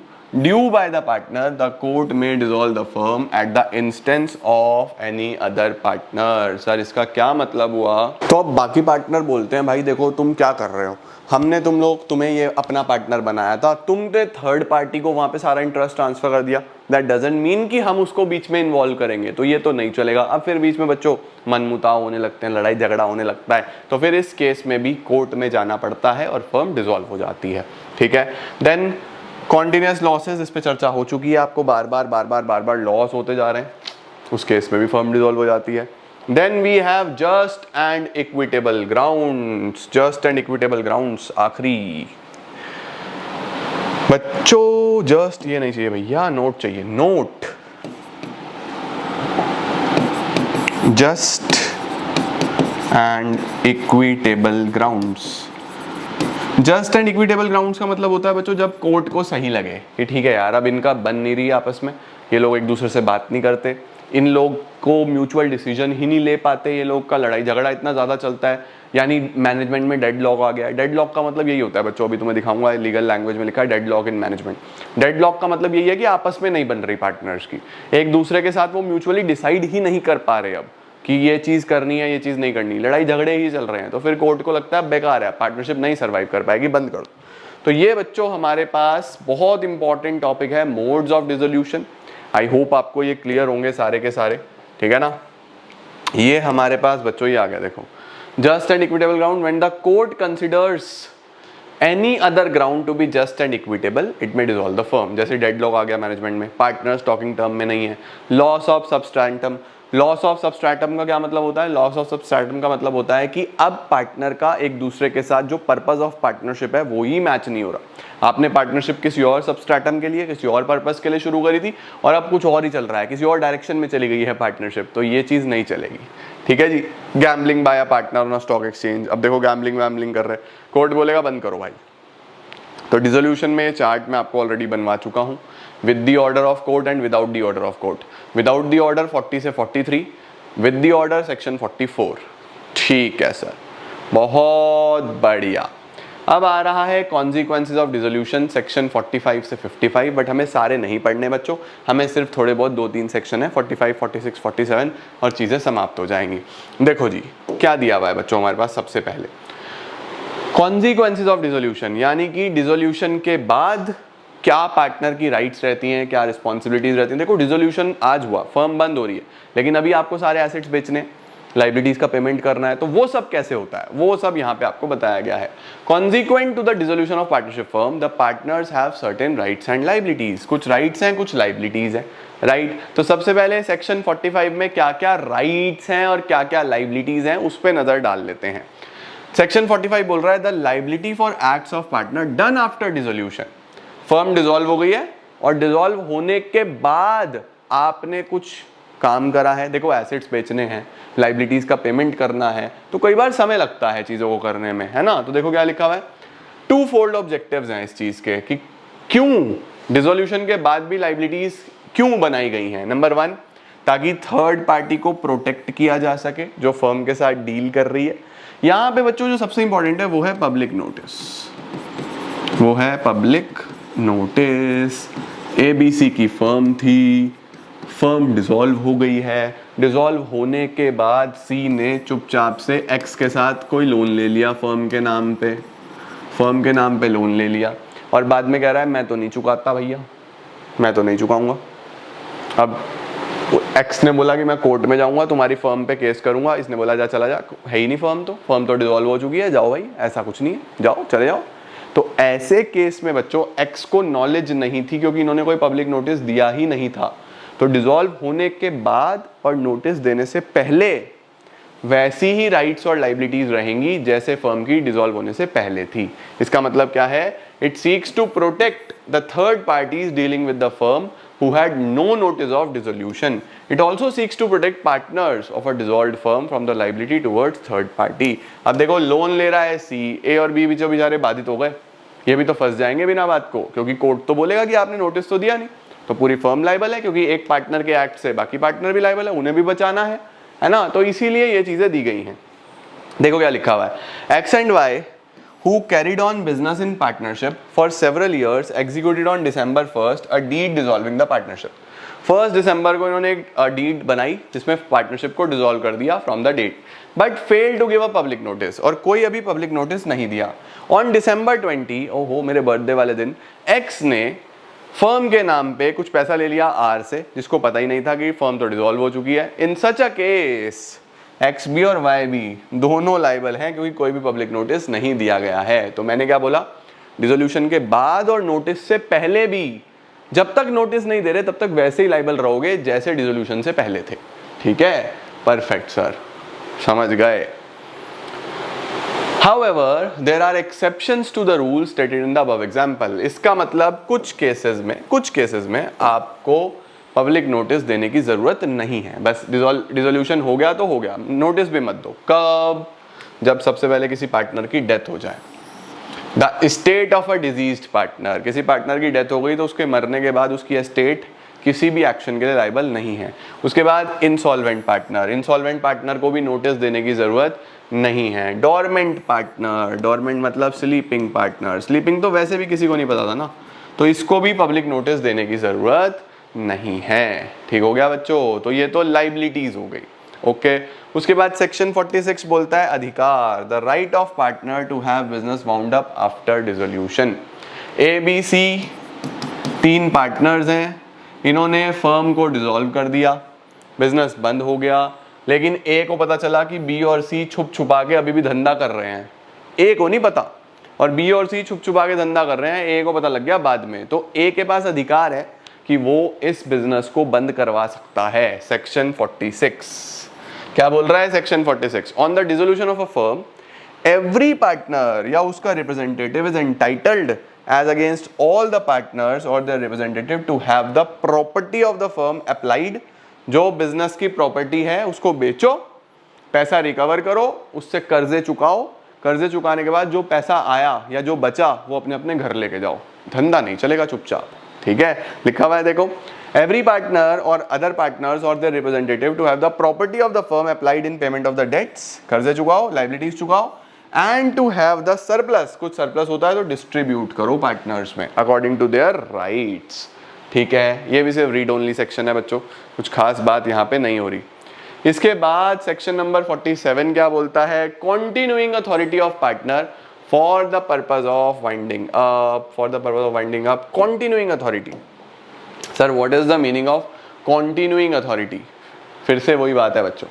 due by the partner, the court may dissolve the firm at the instance of any other partner। Sir इसका क्या मतलब हुआ, तो अब बाकी partner बोलते हैं भाई देखो तुम क्या कर रहे हो, हमने तुम्हें ये अपना पार्टनर बनाया था, तुमने थर्ड पार्टी को वहां पे सारा इंटरेस्ट ट्रांसफर कर दिया, दैट डजंट मीन कि हम उसको बीच में इन्वॉल्व करेंगे, तो ये तो नहीं चलेगा। अब फिर बीच में बच्चों मनमुटाव होने लगते हैं, लड़ाई झगड़ा होने लगता है, तो फिर इस केस में भी कोर्ट में जाना पड़ता है और फर्म डिसॉल्व हो जाती है, ठीक है। देन कॉन्टिन्यूअस लॉसेस, इस पे चर्चा हो चुकी है, आपको बार बार लॉस होते जा रहे हैं, उस केस में भी फर्म डिसॉल्व हो जाती है। Then we have just and equitable grounds, just and equitable grounds आखिरी बच्चों, जस्ट ये नहीं चाहिए भैया, नोट चाहिए, note, just and equitable grounds. Just and equitable grounds का मतलब होता है बच्चों जब कोर्ट को सही लगे कि ठीक है यार अब इनका बन नहीं रही आपस में, ये लोग एक दूसरे से बात नहीं करते, इन लोग को म्यूचुअल डिसीजन ही नहीं ले पाते, ये लोग का लड़ाई झगड़ा इतना ज़्यादा चलता है, यानी मैनेजमेंट में डेडलॉक आ गया। डेडलॉक का मतलब यही होता है बच्चों, अभी तुम्हें दिखाऊंगा, लीगल लैंग्वेज में लिखा है डेडलॉक इन मैनेजमेंट। डेडलॉक का मतलब यही है कि आपस में नहीं बन रही पार्टनर्स की, एक दूसरे के साथ वो म्यूचुअली डिसाइड ही नहीं कर पा रहे अब कि ये चीज़ करनी है ये चीज़ नहीं करनी, लड़ाई झगड़े ही चल रहे हैं, तो फिर कोर्ट को लगता है बेकार है, पार्टनरशिप नहीं सर्वाइव कर पाएगी, बंद कर दो। तो ये बच्चों हमारे पास बहुत इंपॉर्टेंट टॉपिक है, modes of dissolution. I hope आपको ये क्लियर होंगे सारे के सारे, ठीक है ना। ये हमारे पास बच्चों ये आ गया, देखो just and equitable ground, when the court considers any other ground to be just and equitable it may dissolve the firm. जैसे डेडलॉक आ गया मैनेजमेंट में, पार्टनर्स टॉकिंग टर्म में नहीं है। Loss of substratum, loss of substratum का क्या मतलब होता है, लॉस ऑफ सबस्ट्रैटम का मतलब होता है कि अब पार्टनर का एक दूसरे के साथ जो पर्पस ऑफ पार्टनरशिप है वो ही मैच नहीं हो रहा। आपने पार्टनरशिप किसी और सबस्ट्रैटम के लिए, किसी और पर्पस के लिए शुरू करी थी और अब कुछ और ही चल रहा है, किसी और डायरेक्शन में चली गई है पार्टनरशिप, तो ये चीज़ नहीं चलेगी, ठीक है जी। Gambling by a partner on a stock exchange, अब देखो गैम्बलिंग वैम्बलिंग कर रहे हैं, कोर्ट बोलेगा बंद करो भाई। तो डिसोल्यूशन में चार्ट मैं आपको ऑलरेडी बनवा चुका हूँ, with the order of court and without the order of court. Without the order 40 से 43, विद द ऑर्डर सेक्शन 44, ठीक है सर, बहुत बढ़िया। अब आ रहा है कॉन्सिक्वेंसेज ऑफ डिसोल्यूशन सेक्शन 45 से 55, बट हमें सारे नहीं पढ़ने बच्चों, हमें सिर्फ थोड़े बहुत 2-3 सेक्शन है, 45, 46, 47 और चीज़ें समाप्त हो जाएंगी। देखो जी क्या दिया हुआ है बच्चों हमारे पास, सबसे पहले कॉन्सिक्वेंसेज ऑफ डिसोल्यूशन, यानी कि डिसोल्यूशन के बाद क्या पार्टनर की राइट्स रहती हैं, क्या रिस्पॉन्सिबिलिटीज रहती हैं। देखो डिसोल्यूशन आज हुआ, फर्म बंद हो रही है, लेकिन अभी आपको सारे एसेट्स बेचने, लाइबिलिटीज का पेमेंट करना है, तो वो सब कैसे होता है वो सब यहाँ पे आपको बताया गया है। Consequent to the dissolution of partnership firm the partners have certain rights and liabilities, कुछ राइट्स हैं कुछ लाइबिलिटीज हैं, राइट। तो सबसे पहले सेक्शन 45 में क्या क्या राइट्स हैं और क्या क्या लाइबिलिटीज हैं उस पर नजर डाल लेते हैं। सेक्शन 45 बोल रहा है the liability for acts of partner done after dissolution, firm dissolve हो गई है और डिसॉल्व होने के बाद आपने कुछ काम करा है, देखो एसेट्स बेचने हैं, लाइबिलिटीज का पेमेंट करना है, तो कई बार समय लगता है चीजों को करने में, है ना। तो देखो क्या लिखा हुआ है, टू फोल्ड ऑब्जेक्टिव्स हैं इस चीज के कि क्यों डिसोल्यूशन के बाद भी लाइबिलिटीज क्यों बनाई गई हैं। नंबर 1, ताकि थर्ड पार्टी को प्रोटेक्ट किया जा सके जो फर्म के साथ डील कर रही है। यहां पे बच्चों जो सबसे इंपॉर्टेंट है वो है पब्लिक नोटिस, वो है पब्लिक नोटिस। ABC की फर्म थी, फर्म डिसॉल्व हो गई है, डिसॉल्व होने के बाद C ने चुपचाप से X के साथ कोई लोन ले लिया फर्म के नाम पे, फर्म के नाम पे लोन ले लिया और बाद में कह रहा है मैं तो नहीं चुकाता भैया, मैं तो नहीं चुकाऊंगा। अब X ने बोला कि मैं कोर्ट में जाऊंगा, तुम्हारी फर्म पे केस करूंगा, इसने बोला जा चला जा, है ही नहीं फर्म तो डिसॉल्व हो चुकी है, जाओ भाई, ऐसा कुछ नहीं है, जाओ चले जाओ। तो ऐसे केस में बच्चों X को नॉलेज नहीं थी क्योंकि इन्होंने कोई पब्लिक नोटिस दिया ही नहीं था, तो डिसॉल्व होने के बाद और नोटिस देने से पहले वैसी ही राइट्स और लाइबिलिटीज रहेंगी जैसे फर्म की डिसॉल्व होने से पहले थी। इसका मतलब क्या है, it seeks to protect the third parties dealing with the firm who had no notice of dissolution. It also seeks to protect partners of a dissolved firm from the liability towards third party. अब देखो loan ले रहा है C, A और B भी जो बेचारे बाधित हो गए, ये भी तो फंस जाएंगे बिना बात को, क्योंकि कोर्ट तो बोलेगा कि आपने नोटिस तो दिया नहीं, तो पूरी फर्म लाइबल है क्योंकि एक पार्टनर के एक्ट से बाकी पार्टनर भी लाइबल है, उन्हें भी बचाना है ना। तो इसीलिए ये चीजें दी गई हैं। देखो क्या लिखा हुआ है, X and Y who carried on business in partnership for several years executed on December 1st a deed dissolving the partnership. 1 दिसंबर को इन्होंने एक डीड बनाई जिसमें पार्टनरशिप को डिसॉल्व कर दिया from the date, but fail to give a public notice, और कोई अभी पब्लिक नोटिस नहीं दिया। ऑन December 20, ओहो मेरे बर्थडे वाले दिन, एक्स ने फर्म के नाम पे कुछ पैसा ले लिया आर से, जिसको पता ही नहीं था कि फर्म तो डिसॉल्व हो चुकी है। इन सच अ केस एक्स बी और वाई बी दोनों लाइबल हैं क्योंकि कोई भी पब्लिक नोटिस नहीं दिया गया है। तो मैंने क्या बोला, डिसोल्यूशन के बाद और नोटिस से पहले भी जब तक नोटिस नहीं दे रहे तब तक वैसे ही लाइबल रहोगे जैसे डिसोल्यूशन से पहले थे। ठीक है, परफेक्ट सर, समझ गए। However, there are exceptions to the rules stated in the above example. इसका मतलब कुछ केसेस में आपको पब्लिक नोटिस देने की जरूरत नहीं है, बस डिसोल्यूशन हो गया तो हो गया, नोटिस भी मत दो। कब? जब सबसे पहले किसी पार्टनर की डेथ हो जाए। The state of a diseased partner, किसी पार्टनर की डेथ हो गई तो उसके मरने के बाद उसकी एस्टेट किसी भी एक्शन के लिए लायबल नहीं है। उसके बाद इंसॉल्वेंट पार्टनर को भी नोटिस देने की जरूरत नहीं है। डोरमेंट पार्टनर, डोरमेंट मतलब स्लीपिंग पार्टनर, स्लीपिंग तो वैसे भी किसी को नहीं पता था ना, तो इसको भी पब्लिक नोटिस देने की जरूरत नहीं है। ठीक हो गया बच्चों, तो ये तो लाइबिलिटीज हो गई। ओके, उसके बाद सेक्शन 46 बोलता है अधिकार, the right of partner to have business wound up after dissolution. A B C 3 partners हैं, इन्होंने फर्म को डिसॉल्व कर दिया, बिजनेस बंद हो गया, लेकिन ए को पता चला कि बी और सी छुप छुपा के अभी भी धंधा कर रहे हैं। ए को नहीं पता और बी और सी छुप छुपा के धंधा कर रहे हैं, ए को पता लग गया बाद में। तो ए के पास अधिकार है कि वो इस बिजनेस को बंद करवा सकता है। सेक्शन 46 क्या बोल रहा है? Section 46, on the dissolution of a firm every partner या उसका representative is entitled as against all the partners or their representative to have the property of the firm applied। जो बिजनेस की प्रॉपर्टी है उसको बेचो, पैसा रिकवर करो, उससे कर्जे चुकाओ, कर्जे चुकाने के बाद जो पैसा आया या जो बचा वो अपने अपने घर लेके जाओ, धंधा नहीं चलेगा चुपचाप। ठीक है, लिखा हुआ है देखो, every partner or other partners or their representative to have the property of the firm applied in payment of the debts, कर्जे चुकाओ, liabilities चुकाओ, and to have the surplus, कुछ सरप्लस होता है तो डिस्ट्रीब्यूट करो पार्टनर्स में अकॉर्डिंग टू देयर राइट्स। ठीक है, ये भी सिर्फ रीड ओनली सेक्शन है बच्चों, कुछ खास बात यहाँ पे नहीं हो रही। इसके बाद सेक्शन नंबर 47 क्या बोलता है? Continuing authority of partner for the purpose of winding up, for the purpose of winding up. Continuing authority, sir what is the meaning of continuing authority? फिर से वही बात है बच्चों,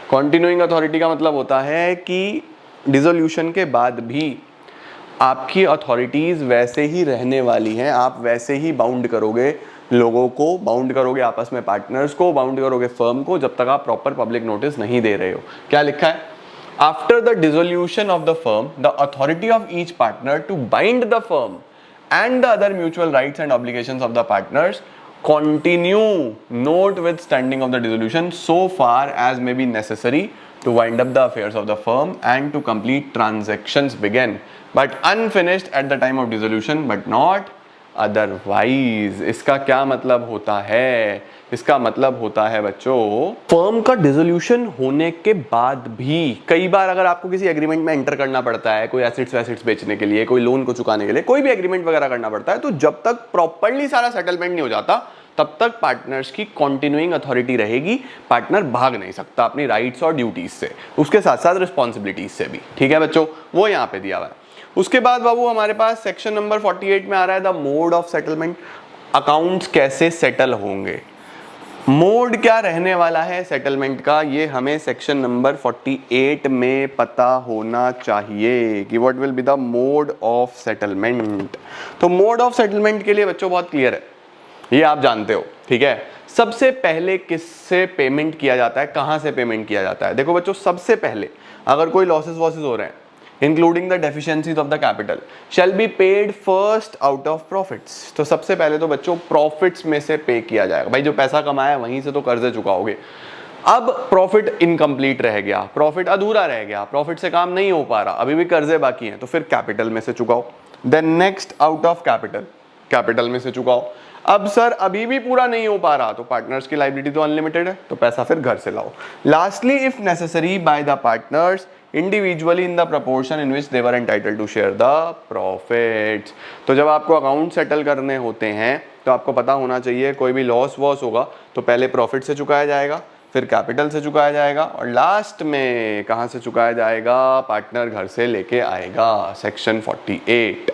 कॉन्टिन्यूइंग अथॉरिटी का मतलब होता है कि डिसोल्यूशन के बाद भी आपकी अथॉरिटीज़ वैसे ही रहने वाली हैं, आप वैसे ही बाउंड करोगे लोगों को, बाउंड करोगे आपस में पार्टनर्स को, बाउंड करोगे फर्म को, जब तक आप प्रॉपर पब्लिक नोटिस नहीं दे रहे हो। क्या लिखा है? After the dissolution of the firm the authority of each partner to bind the firm and the other mutual rights and obligations of the partners continue notwithstanding of the dissolution so far as may be necessary to wind up the affairs of the firm and to complete transactions begin but unfinished at the time of dissolution but not otherwise। इसका क्या मतलब होता है? इसका मतलब होता है बच्चों, फर्म का डिसोल्यूशन होने के बाद भी कई बार अगर आपको किसी एग्रीमेंट में एंटर करना पड़ता है, कोई एसेट्स वैसेट्स बेचने के लिए, कोई लोन को चुकाने के लिए, कोई भी एग्रीमेंट वगैरह करना पड़ता है, तो जब तक प्रॉपर्ली सारा सेटलमेंट नहीं हो जाता तब तक पार्टनर्स की कॉन्टिन्यूइंग अथॉरिटी रहेगी। पार्टनर भाग नहीं सकता अपनी राइट्स और ड्यूटीज से, उसके साथ साथ रिस्पॉन्सिबिलिटीज से भी। ठीक है बच्चों, वो यहाँ पे दिया हुआ है। उसके बाद बाबू हमारे पास सेक्शन नंबर 48 में आ रहा है the mode of settlement. Accounts कैसे सेटल होंगे, मोड क्या रहने वाला है सेटलमेंट का, ये हमें सेक्शन नंबर 48 में पता होना चाहिए कि what will be the mode of settlement. तो मोड ऑफ सेटलमेंट के लिए बच्चों बहुत क्लियर है, ये आप जानते हो। ठीक है, सबसे पहले किससे पेमेंट किया जाता है, कहां से पेमेंट किया जाता है? देखो बच्चों, सबसे पहले अगर कोई लॉसेस वॉसेस हो रहे हैं including the deficiencies of the capital shall be paid first out of profits। तो सबसे पहले तो बच्चों प्रॉफिट्स में से पे किया जाएगा। भाई जो पैसा कमाया वहीं से तो कर्जे चुकाओगे। अब प्रॉफिट इनकम्प्लीट रह गया, प्रॉफिट अधूरा रह गया, प्रॉफिट से काम नहीं हो पा रहा, अभी भी कर्जे बाकी हैं, तो फिर कैपिटल में से चुकाओ। Then next out of capital, capital में से चुकाओ। अब सर अभी भी पूरा नहीं हो पा रहा, तो पार्टनर्स की लायबिलिटी तो अनलिमिटेड है, तो पैसा फिर घर से लाओ। Lastly if necessary by the partners individually in the proportion in which they were entitled to share the profits. तो जब आपको अकाउंट सेटल करने होते हैं तो आपको पता होना चाहिए कोई भी लॉस वॉस होगा तो पहले प्रॉफिट से चुकाया जाएगा, फिर कैपिटल से चुकाया जाएगा, और लास्ट में कहाँ से चुकाया जाएगा? पार्टनर घर से लेके आएगा, सेक्शन 48।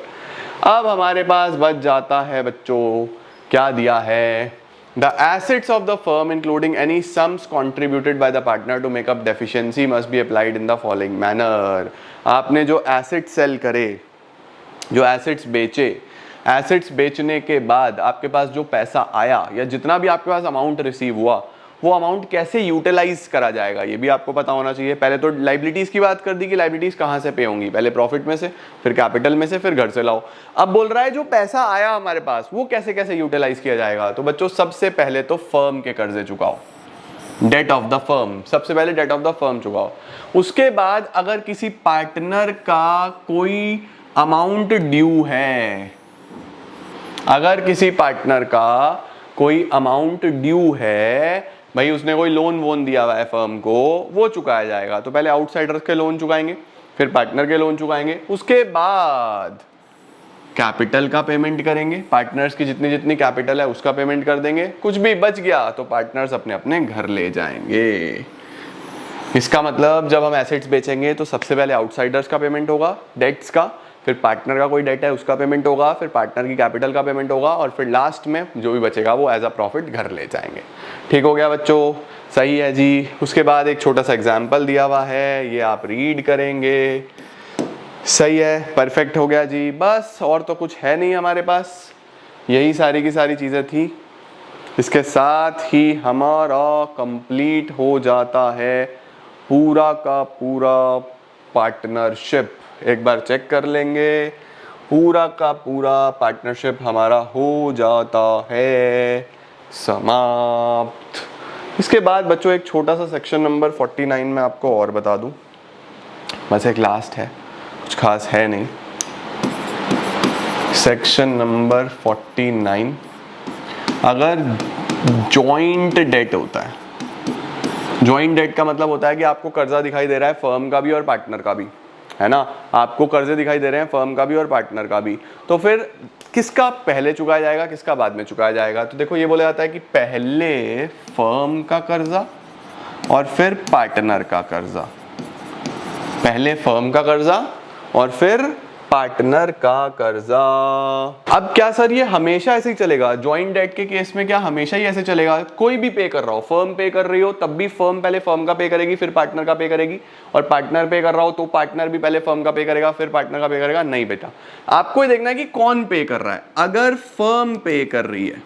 अब हमारे पास बच जाता है बच्चों, क्या दिया है? The assets of the firm including any sums contributed by the partner to make up deficiency must be applied in the following manner। आपने जो एसेट सेल करे, जो एसेट्स बेचे, एसेट्स बेचने के बाद आपके पास जो पैसा आया या जितना भी आपके पास अमाउंट रिसीव हुआ, वो अमाउंट कैसे यूटिलाइज करा जाएगा ये भी आपको पता होना चाहिए। पहले तो लाइबिलिटीज की बात कर दी कि लाइबिलिटीज कहाँ से पे होंगी, पहले प्रॉफिट में से, फिर कैपिटल में से, फिर घर से लाओ। अब बोल रहा है जो पैसा आया हमारे पास वो कैसे कैसे यूटिलाइज किया जाएगा। तो बच्चों सबसे पहले तो फर्म के कर्जे चुकाओ, डेट ऑफ द फर्म, सबसे पहले डेट ऑफ द फर्म चुकाओ। उसके बाद अगर किसी पार्टनर का कोई अमाउंट ड्यू है, अगर किसी पार्टनर का कोई अमाउंट ड्यू है, भाई उसने कोई लोन वोन दिया हुआ है फर्म को, वो चुकाया जाएगा। तो पहले आउटसाइडर्स के लोन चुकाएंगे, फिर पार्टनर के लोन चुकाएंगे, उसके बाद कैपिटल का पेमेंट करेंगे, पार्टनर्स की जितनी जितनी कैपिटल है उसका पेमेंट कर देंगे। कुछ भी बच गया तो पार्टनर्स अपने अपने घर ले जाएंगे। इसका मतलब जब हम एसेट्स बेचेंगे तो सबसे पहले आउटसाइडर्स का पेमेंट होगा डेट्स का, फिर पार्टनर का कोई डेट है उसका पेमेंट होगा, फिर पार्टनर की कैपिटल का पेमेंट होगा, और फिर लास्ट में जो भी बचेगा वो एज अ प्रॉफिट घर ले जाएंगे। ठीक हो गया बच्चों, सही है जी। उसके बाद एक छोटा सा एग्जाम्पल दिया हुआ है, ये आप रीड करेंगे। सही है, परफेक्ट हो गया जी। बस और तो कुछ है नहीं हमारे पास, यही सारी की सारी चीज़ें थी। इसके साथ ही हमारा कंप्लीट हो जाता है पूरा का पूरा पार्टनरशिप। एक बार चेक कर लेंगे, पूरा का पूरा पार्टनरशिप हमारा हो जाता है समाप्त। इसके बाद बच्चों एक छोटा सा सेक्शन नंबर 49 में आपको और बता दूं, बस एक लास्ट है, कुछ खास है नहीं। सेक्शन नंबर 49, अगर जॉइंट डेट होता है, जॉइंट डेट का मतलब होता है कि आपको कर्जा दिखाई दे रहा है फर्म का भी और पार्टनर का भी, है ना, आपको कर्जे दिखाई दे रहे हैं फर्म का भी और पार्टनर का भी, तो फिर किसका पहले चुकाया जाएगा, किसका बाद में चुकाया जाएगा? तो देखो ये बोला जाता है कि पहले फर्म का कर्जा और फिर पार्टनर का कर्जा, पहले फर्म का कर्जा और फिर पार्टनर का कर्जा। अब क्या सर ये हमेशा ऐसे ही चलेगा? जॉइंट डेट के केस में क्या हमेशा ही ऐसे चलेगा? कोई भी पे कर रहा हो, फर्म पे कर रही हो तब भी फर्म पहले फर्म का पे करेगी फिर पार्टनर का पे करेगी, और पार्टनर पे कर रहा हो तो पार्टनर भी पहले फर्म का पे करेगा फिर पार्टनर का पे करेगा? नहीं बेटा, आपको ये देखना है कि कौन पे कर रहा है। अगर फर्म पे कर रही है,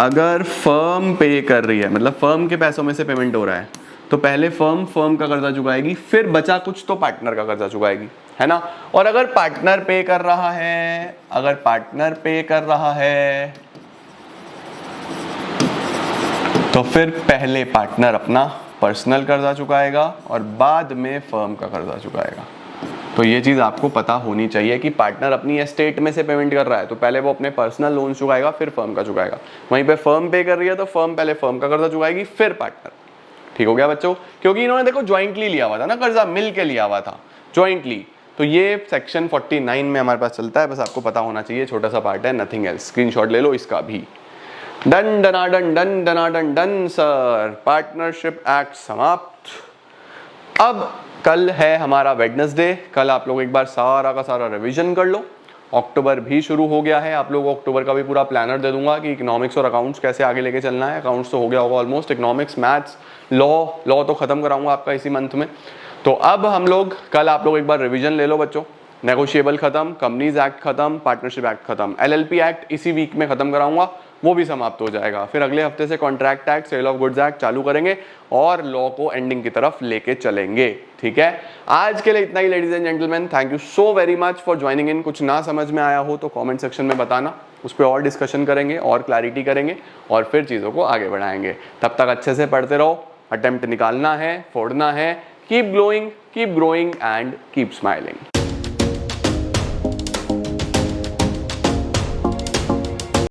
अगर फर्म पे कर रही है मतलब फर्म के पैसों में से पेमेंट हो रहा है, तो पहले फर्म का कर्जा चुकाएगी, फिर बचा कुछ तो पार्टनर का कर्जा चुकाएगी, है ना। और अगर पार्टनर पे कर रहा है, अगर पार्टनर पे कर रहा है तो फिर पहले पार्टनर अपना पर्सनल कर्जा चुकाएगा और बाद में फर्म का कर्जा चुकाएगा। तो ये चीज आपको पता होनी चाहिए कि पार्टनर अपनी एस्टेट में से पेमेंट कर रहा है तो पहले वो अपने पर्सनल लोन चुकाएगा फिर फर्म का चुकाएगा। वहीं पे फर्म पे कर रही है तो फर्म पहले फर्म का कर्जा चुकाएगी फिर पार्टनर। ठीक हो गया बच्चों? क्योंकि इन्होंने देखो ज्वाइंटली लिया हुआ था ना, कर्जा मिल के लिया हुआ था ज्वाइंटली। तो ये सेक्शन 49 में हमारे पास चलता है, बस आपको पता होना चाहिए, छोटा सा पार्ट है, नथिंग एल्स। स्क्रीनशॉट ले लो इसका भी। डन डनाडन डन डनाडन डन सर, पार्टनरशिप एक्ट समाप्त। अब कल है हमारा वेडनेसडे, कल आप लोग एक बार सारा का सारा रिवीजन कर लो। अक्टूबर भी शुरू हो गया है, आप लोग अक्टूबर का भी पूरा प्लानर दे दूंगा कि इकोनॉमिक्स और अकाउंट्स कैसे आगे लेके चलना है। अकाउंट्स तो हो गया होगा ऑलमोस्ट, इकोनॉमिक्स, मैथ्स, लॉ तो खत्म कराऊंगा आपका इसी मंथ में। तो अब हम लोग कल आप लोग एक बार रिवीजन ले लो बच्चों। नेगोशिएबल खत्म, कंपनीज एक्ट खत्म, पार्टनरशिप एक्ट खत्म, एलएलपी एक्ट इसी वीक में खत्म कराऊंगा, वो भी समाप्त हो जाएगा। फिर अगले हफ्ते से contract act, sale of goods act चालू करेंगे और लॉ को एंडिंग की तरफ लेके चलेंगे। ठीक है, आज के लिए इतना ही ladies and gentleman. Thank you so very much for joining in. कुछ ना समझ में आया हो तो कमेंट सेक्शन में बताना, उस पर और डिस्कशन करेंगे और क्लैरिटी करेंगे और फिर चीज़ों को आगे बढ़ाएंगे। तब तक अच्छे से पढ़ते रहो, अटेम्प्ट निकालना है, फोड़ना है। Keep growing and keep smiling.